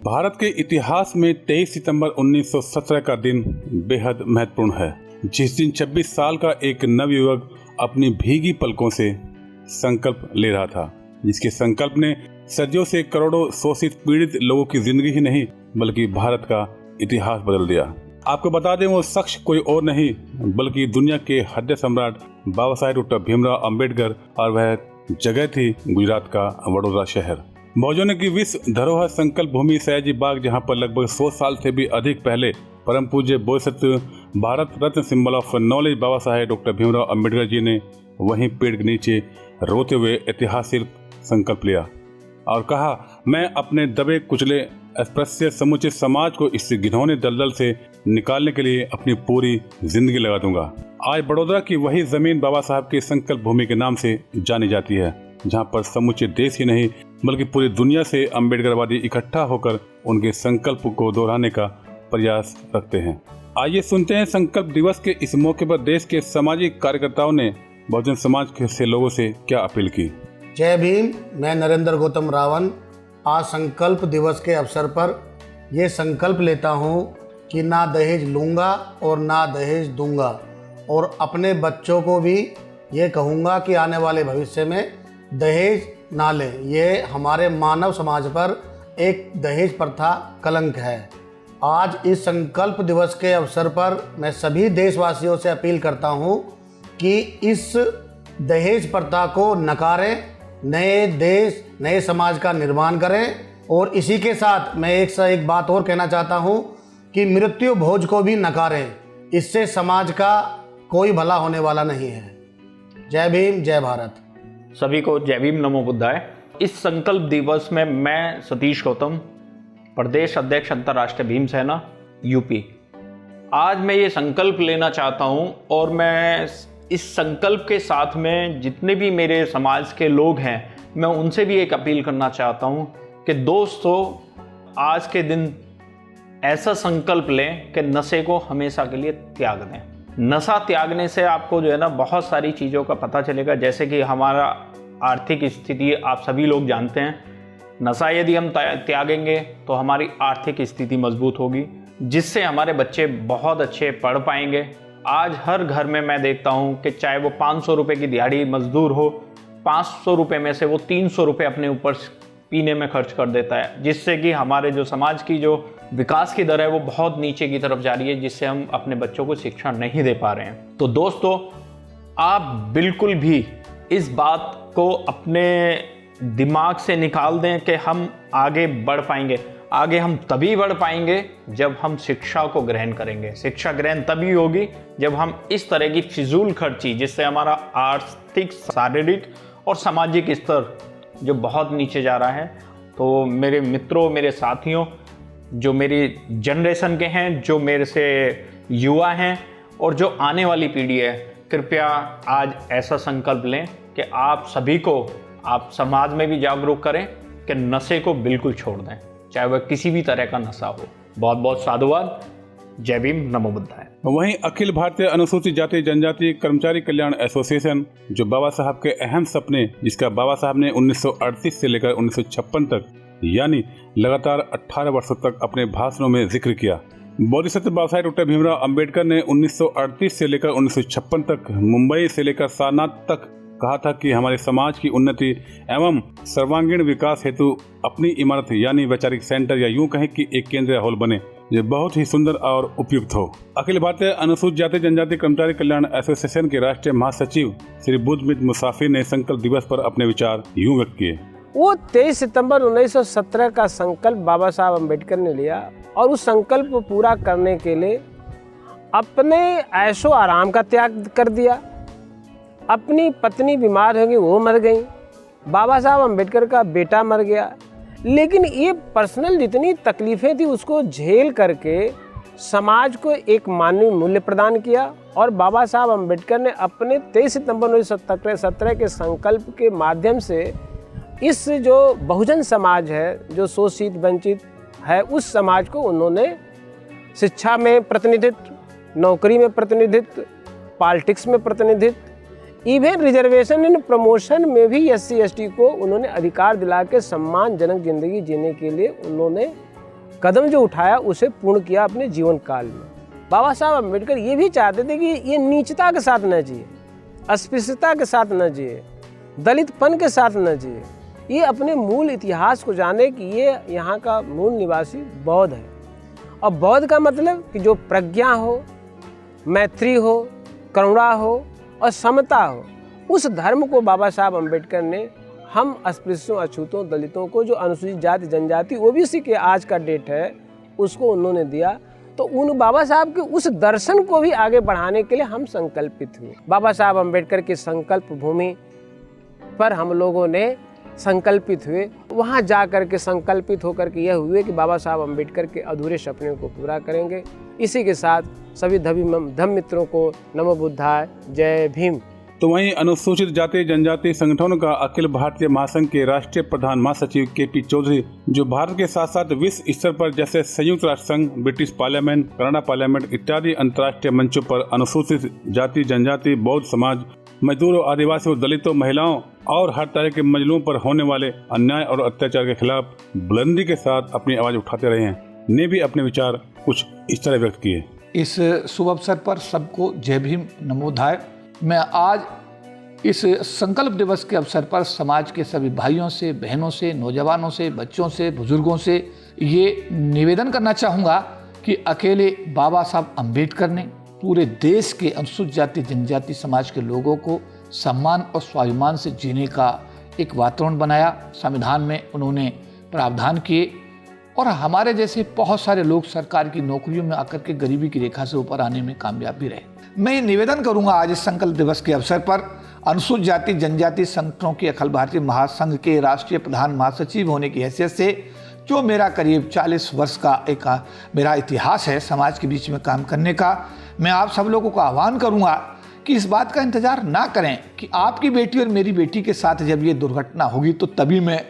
भारत के इतिहास में 23 सितंबर 1917 का दिन बेहद महत्वपूर्ण है, जिस दिन 26 साल का एक नवयुवक अपनी भीगी पलकों से संकल्प ले रहा था, जिसके संकल्प ने सदियों से करोड़ों शोषित पीड़ित लोगों की जिंदगी ही नहीं बल्कि भारत का इतिहास बदल दिया। आपको बता दें, वो शख्स कोई और नहीं बल्कि दुनिया के हृदय सम्राट बाबा साहेब डॉक्टर भीमराव अंबेडकर, और वह जगह थी गुजरात का वडोदरा शहर। बहुजनों की विश्व धरोहर संकल्प भूमि सयाजी बाग, जहां पर लगभग 100 साल से भी अधिक पहले परम पूज्य Bodhisattva Bharat Ratna symbol of knowledge Baba Saheb doctor Bhimrao Ambedkar ji ने वहीं पेड़ के नीचे रोते हुए ऐतिहासिक संकल्प लिया और कहा, मैं अपने दबे कुचले अस्पृश्य समुचे समाज को इस घिनौने दलदल से निकालने के लिए अपनी पूरी जिंदगी लगा दूंगा। आज बड़ौदा की वही जमीन बाबा साहब के संकल्प भूमि के नाम से जानी जाती है, जहां पर समूचे देश ही नहीं बल्कि पूरी दुनिया से अम्बेडकरवादी इकट्ठा होकर उनके संकल्प को दोहराने का प्रयास रखते हैं। आइए सुनते हैं संकल्प दिवस के इस मौके पर देश के सामाजिक कार्यकर्ताओं ने बहुजन समाज के लोगों से क्या अपील की। जय भीम। मैं नरेंद्र गौतम रावण आज संकल्प दिवस के अवसर पर ये संकल्प लेता हूँ कि ना दहेज लूँगा और ना दहेज दूंगा, और अपने बच्चों को भी ये कहूँगा कि आने वाले भविष्य में दहेज ना लें। ये हमारे मानव समाज पर एक दहेज प्रथा कलंक है। आज इस संकल्प दिवस के अवसर पर मैं सभी देशवासियों से अपील करता हूँ कि इस दहेज प्रथा को नकारें, नए देश नए समाज का निर्माण करें। और इसी के साथ मैं एक बात और कहना चाहता हूँ कि मृत्यु भोज को भी नकारें, इससे समाज का कोई भला होने वाला नहीं है। जय भीम, जय भारत। सभी को जय भीम, नमो बुद्धाय। इस संकल्प दिवस में मैं सतीश गौतम, प्रदेश अध्यक्ष अंतर्राष्ट्रीय भीम सेना यूपी, आज मैं ये संकल्प लेना चाहता हूँ और मैं इस संकल्प के साथ में जितने भी मेरे समाज के लोग हैं मैं उनसे भी एक अपील करना चाहता हूँ कि दोस्तों, आज के दिन ऐसा संकल्प लें कि नशे को हमेशा के लिए त्याग दें। नशा त्यागने से आपको जो है ना बहुत सारी चीज़ों का पता चलेगा, जैसे कि हमारा आर्थिक स्थिति आप सभी लोग जानते हैं। नशा यदि हम त्यागेंगे तो हमारी आर्थिक स्थिति मजबूत होगी, जिससे हमारे बच्चे बहुत अच्छे पढ़ पाएंगे। आज हर घर में मैं देखता हूँ कि चाहे वो 500 रुपये की दिहाड़ी मजदूर हो, 500 रुपये में से वो 300 रुपये अपने ऊपर पीने में खर्च कर देता है, जिससे कि हमारे जो समाज की जो विकास की दर है वो बहुत नीचे की तरफ जा रही है, जिससे हम अपने बच्चों को शिक्षा नहीं दे पा रहे हैं। तो दोस्तों, आप बिल्कुल भी इस बात को अपने दिमाग से निकाल दें कि हम आगे बढ़ पाएंगे। आगे हम तभी बढ़ पाएंगे जब हम शिक्षा को ग्रहण करेंगे। शिक्षा ग्रहण तभी होगी जब हम इस तरह की फिजूल खर्ची, जिससे हमारा आर्थिक, शारीरिक और सामाजिक स्तर जो बहुत नीचे जा रहा है। तो मेरे मित्रों, मेरे साथियों, जो मेरी जनरेशन के हैं, जो मेरे से युवा हैं और जो आने वाली पीढ़ी है, कृपया आज ऐसा संकल्प लें कि आप सभी को, आप समाज में भी जागरूक करें कि नशे को बिल्कुल छोड़ दें, चाहे वह किसी भी तरह का नशा हो। बहुत बहुत साधुवाद। जय भीम, नमो बुद्धाय। वहीं अखिल भारतीय अनुसूचित जाति जनजाति कर्मचारी कल्याण एसोसिएशन, जो बाबा साहब के अहम सपने, जिसका बाबा साहब ने 1938 से लेकर 1956 तक यानी लगातार 18 वर्षों तक अपने भाषणों में जिक्र किया। बोधिसत्व बाबा साहेब डॉक्टर भीमराव अंबेडकर ने 1938 से लेकर 1956 तक मुंबई से लेकर सारनाथ तक कहा था कि हमारे समाज की उन्नति एवं सर्वांगीण विकास हेतु अपनी इमारत यानी वैचारिक सेंटर, या यूं कहें कि एक केंद्रीय हॉल बने, जो बहुत ही सुंदर और उपयुक्त हो। अखिल भारतीय अनुसूचित जाति जनजाति कर्मचारी कल्याण एसोसिएशन के राष्ट्रीय महासचिव श्री बुद्धमित मुसाफिर ने संकल्प दिवस पर अपने विचार यूं व्यक्त किए। वो 23 सितंबर 1917 का संकल्प बाबा साहब अम्बेडकर ने लिया और उस संकल्प को पूरा करने के लिए अपने ऐशो आराम का त्याग कर दिया। अपनी पत्नी बीमार हो गई, वो मर गई। बाबा साहब अम्बेडकर का बेटा मर गया। लेकिन ये पर्सनल जितनी तकलीफ़ें थी उसको झेल करके समाज को एक मानवीय मूल्य प्रदान किया। और बाबा साहब अम्बेडकर ने अपने 23 सितंबर 1917 के संकल्प के माध्यम से इस जो बहुजन समाज है, जो शोषित वंचित है, उस समाज को उन्होंने शिक्षा में प्रतिनिधित्व, नौकरी में प्रतिनिधित्व, पॉलिटिक्स में प्रतिनिधित्व, इवन रिजर्वेशन एंड प्रमोशन में भी SC ST को उन्होंने अधिकार दिला के सम्मानजनक जिंदगी जीने के लिए उन्होंने कदम जो उठाया उसे पूर्ण किया अपने जीवन काल में। बाबा साहब अम्बेडकर ये भी चाहते थे कि ये नीचता के साथ न जिए, अस्पृश्यता के साथ न जिए, दलितपन के साथ न जिए। ये अपने मूल इतिहास को जाने कि ये यहाँ का मूल निवासी बौद्ध है, और बौद्ध का मतलब कि जो प्रज्ञा हो, मैत्री हो, करुणा हो और समता हो, उस धर्म को बाबा साहब अम्बेडकर ने हम अस्पृश्यों, अछूतों, दलितों को, जो अनुसूचित जाति जनजाति OBC के आज का डेट है, उसको उन्होंने दिया। तो उन बाबा साहब के उस दर्शन को भी आगे बढ़ाने के लिए हम संकल्पित हुए। बाबा साहब अम्बेडकर की संकल्प भूमि पर हम लोगों ने संकल्पित हुए। वहाँ जा कर के संकल्पित होकर के यह हुए कि बाबा साहब अम्बेडकर के अधूरे सपने को पूरा करेंगे। इसी के साथ सभी धम्म मित्रों को नमो बुद्धाय, जय भीम। तो वहीं अनुसूचित जाति जनजाति संगठनों का अखिल भारतीय महासंघ के राष्ट्रीय प्रधान महासचिव KP चौधरी, जो भारत के साथ साथ विश्व स्तर पर जैसे संयुक्त राष्ट्र संघ, ब्रिटिश पार्लियामेंट, कनाडा पार्लियामेंट इत्यादि अंतर्राष्ट्रीय मंचों पर अनुसूचित जाति जनजाति, बौद्ध समाज, मजदूरों, आदिवासियों, दलितों, महिलाओं और हर तरह के मजलूम पर होने वाले अन्याय और अत्याचार के खिलाफ बुलंदी के साथ अपनी आवाज उठाते रहे हैं, ने भी अपने विचार कुछ इस तरह व्यक्त किए। इस शुभ अवसर पर सबको जय भीम, नमोधाय। मैं आज इस संकल्प दिवस के अवसर पर समाज के सभी भाइयों से, बहनों से, नौजवानों से, बच्चों से, बुजुर्गों से ये निवेदन करना चाहूँगा कि अकेले बाबा साहब अम्बेडकर ने पूरे देश के अनुसूचित जाति जनजाति समाज के लोगों को सम्मान और स्वाभिमान से जीने का एक वातावरण बनाया। संविधान में उन्होंने प्रावधान किए और हमारे जैसे बहुत सारे लोग सरकार की नौकरियों में आकर के गरीबी की रेखा से ऊपर आने में कामयाब भी रहे। मैं ये निवेदन करूंगा आज इस संकल्प दिवस के अवसर पर अनुसूचित जाति जनजाति संगठनों के अखिल भारतीय महासंघ के राष्ट्रीय प्रधान महासचिव होने की हैसियत से, जो मेरा करीब 40 वर्ष का एक मेरा इतिहास है समाज के बीच में काम करने का, मैं आप सब लोगों को आह्वान करूंगा कि इस बात का इंतजार ना करें कि आपकी बेटी और मेरी बेटी के साथ जब ये दुर्घटना होगी तो तभी मैं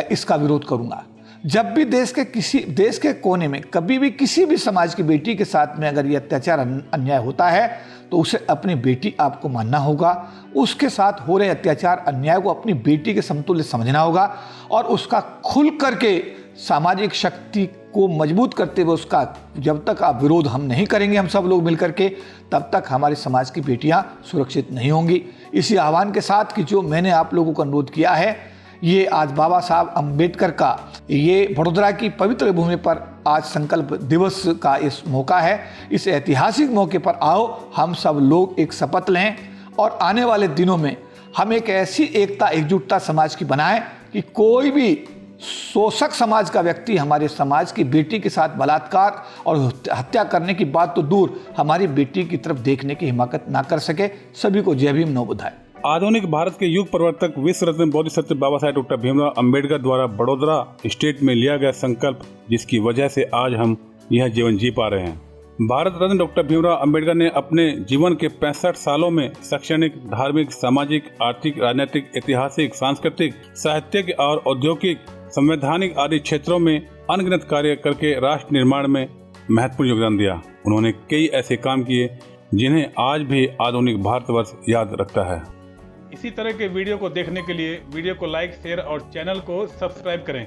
इसका विरोध करूंगा। जब भी देश के कोने में कभी भी किसी भी समाज की बेटी के साथ में अगर ये अत्याचार अन्याय होता है तो उसे अपनी बेटी आपको मानना होगा, उसके साथ हो रहे अत्याचार अन्याय को अपनी बेटी के समतुल्य समझना होगा और उसका खुल करके सामाजिक शक्ति को मजबूत करते हुए उसका जब तक आप विरोध हम नहीं करेंगे, हम सब लोग मिलकर के, तब तक हमारे समाज की बेटियां सुरक्षित नहीं होंगी। इसी आह्वान के साथ कि जो मैंने आप लोगों को अनुरोध किया है, ये आज बाबा साहब अम्बेडकर का ये वडोदरा की पवित्र भूमि पर आज संकल्प दिवस का इस मौका है। इस ऐतिहासिक मौके पर आओ हम सब लोग एक शपथ लें और आने वाले दिनों में हम एक ऐसी एकता एकजुटता समाज की बनाएं कि कोई भी शोषक समाज का व्यक्ति हमारे समाज की बेटी के साथ बलात्कार और हत्या करने की बात तो दूर, हमारी बेटी की तरफ देखने की हिम्मत ना कर सके। सभी को जय भीम, नमो बुद्धाय। आधुनिक भारत के युग प्रवर्तक विश्व रत्न बोधिसत्व बाबा साहेब डॉक्टर भीमराव अंबेडकर द्वारा बड़ोदरा स्टेट में लिया गया संकल्प, जिसकी वजह से आज हम यह जीवन जी पा रहे हैं। भारत रत्न डॉक्टर भीमराव अंबेडकर ने अपने जीवन के 65 सालों में शैक्षणिक, धार्मिक, सामाजिक, आर्थिक, राजनीतिक, ऐतिहासिक, सांस्कृतिक, साहित्यिक और औद्योगिक, संवैधानिक आदि क्षेत्रों में अनगिनत कार्य करके राष्ट्र निर्माण में महत्वपूर्ण योगदान दिया। उन्होंने कई ऐसे काम किए जिन्हें आज भी आधुनिक भारतवर्ष याद रखता है। इसी तरह के वीडियो को देखने के लिए वीडियो को लाइक, शेयर और चैनल को सब्सक्राइब करें।